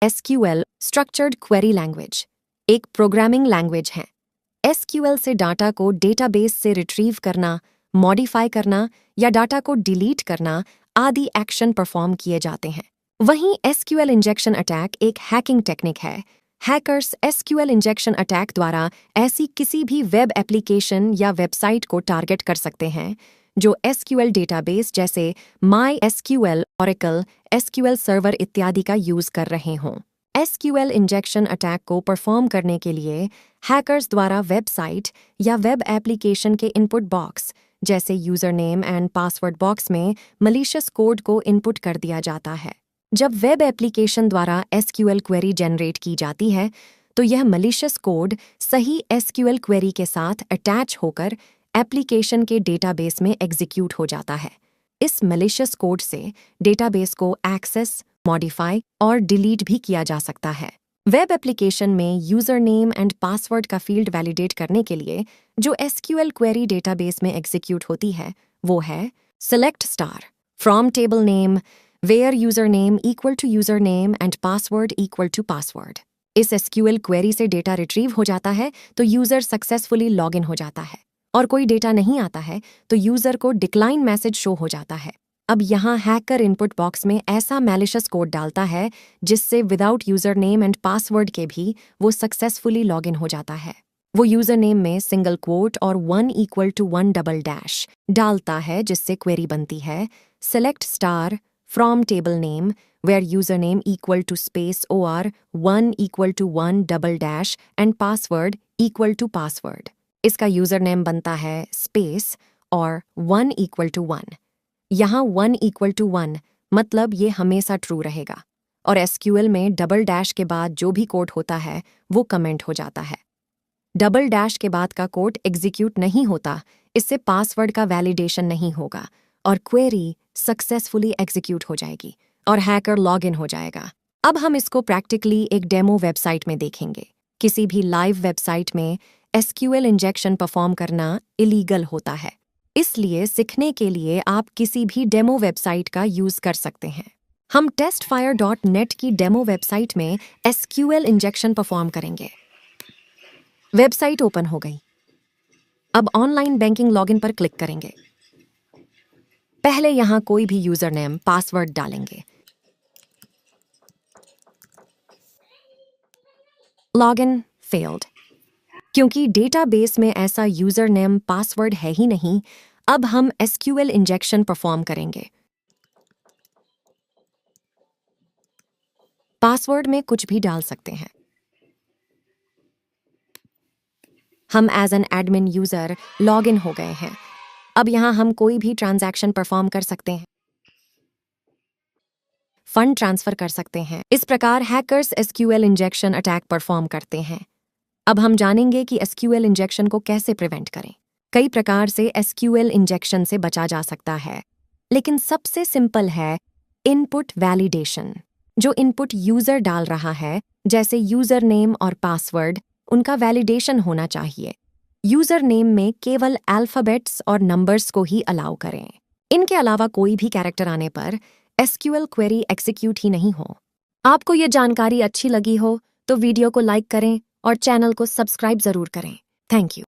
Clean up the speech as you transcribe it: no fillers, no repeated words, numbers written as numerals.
SQL structured query language एक programming language है। SQL से डाटा को डेटाबेस से रिट्रीव करना, मॉडिफाई करना या डाटा को डिलीट करना आदि एक्शन परफॉर्म किए जाते हैं। वहीं SQL इंजेक्शन अटैक एक हैकिंग टेक्निक है। हैकर्स SQL इंजेक्शन अटैक द्वारा ऐसी किसी भी वेब एप्लीकेशन या वेबसाइट को टारगेट कर सकते हैं जो SQL डेटाबेस जैसे MySQL, Oracle, SQL सर्वर इत्यादि का यूज कर रहे हों। SQL इंजेक्शन अटैक को परफॉर्म करने के लिए हैकर्स द्वारा वेबसाइट या वेब एप्लीकेशन के इनपुट बॉक्स जैसे user name and password box में मलिशियस कोड को इनपुट कर दिया जाता है। जब वेब एप्लीकेशन द्वारा SQL क्वेरी जनरेट की जाती है तो यह मलिशियस कोड सही SQL क्वेरी के साथ अटैच होकर एप्लीकेशन के डेटाबेस में एग्जीक्यूट हो जाता है। इस मलिशियस कोड से डेटाबेस को एक्सेस, मॉडिफाई और डिलीट भी किया जा सकता है। वेब एप्लीकेशन में यूजर नेम एंड पासवर्ड का फील्ड वैलिडेट करने के लिए जो SQL क्वेरी डेटाबेस में एग्जीक्यूट होती है वो है select star from table name where username equal to username and password equal to password। इस SQL क्वेरी से डेटा रिट्रीव हो जाता है तो यूजर सक्सेसफुली लॉगिन हो जाता है, और कोई डेटा नहीं आता है तो यूजर को डिक्लाइन मैसेज शो हो जाता है। अब यहाँ हैकर इनपुट बॉक्स में ऐसा मैलिशियस कोड डालता है जिससे without user name and password के भी वो सक्सेसफुली लॉगिन हो जाता है। वो यूजर नेम में सिंगल क्वोट और 1 = 1 डबल डैश डालता है जिससे क्वेरी बनती है select star from table name where username equal to space or 1 = 1 double dash and password equal to password। इसका यूजर नेम बनता है स्पेस और 1 = 1। यहाँ 1 = 1 मतलब ये हमेशा ट्रू रहेगा, और SQL में डबल डैश के बाद जो भी कोड होता है वो कमेंट हो जाता है। डबल डैश के बाद का कोड एग्जीक्यूट नहीं होता, इससे पासवर्ड का वैलिडेशन नहीं होगा और क्वेरी सक्सेसफुली एग्जीक्यूट हो जाएगी और हैकर लॉगिन हो जाएगा। अब हम इसको प्रैक्टिकली एक डेमो वेबसाइट में देखेंगे। किसी भी लाइव वेबसाइट में SQL इंजेक्शन परफॉर्म करना इलीगल होता है, इसलिए सीखने के लिए आप किसी भी डेमो वेबसाइट का यूज कर सकते हैं। हम testfire.net की डेमो वेबसाइट में SQL इंजेक्शन परफॉर्म करेंगे। वेबसाइट ओपन हो गई। अब ऑनलाइन बैंकिंग लॉगिन पर क्लिक करेंगे। पहले यहाँ कोई भी यूजर नेम, पासवर्ड डालेंगे। Login failed. क्योंकि डेटाबेस में ऐसा यूजर नेम, पासवर्ड है ही नहीं, अब हम SQL इंजेक्शन परफॉर्म करेंगे। पासवर्ड में कुछ भी डाल सकते हैं। हम as an admin user login हो गए हैं। अब यहाँ हम कोई भी ट्रांजैक्शन परफॉर्म कर सकते हैं, फंड ट्रांसफर कर सकते हैं। इस प्रकार hackers SQL injection attack perform करते हैं। अब हम जानेंगे कि SQL इंजेक्शन को कैसे प्रिवेंट करें। कई प्रकार से SQL इंजेक्शन से बचा जा सकता है, लेकिन सबसे सिंपल है इनपुट वैलिडेशन। जो इनपुट यूजर डाल रहा है जैसे यूजर नेम और पासवर्ड, उनका वैलिडेशन होना चाहिए। यूजर नेम में केवल अल्फाबेट्स और नंबर्स को ही अलाउ करें। इनके अलावा कोई भी कैरेक्टर आने पर SQL क्वेरी एग्जीक्यूट ही नहीं हो। आपको ये जानकारी अच्छी लगी हो तो वीडियो को लाइक करें और चैनल को सब्सक्राइब जरूर करें। Thank you.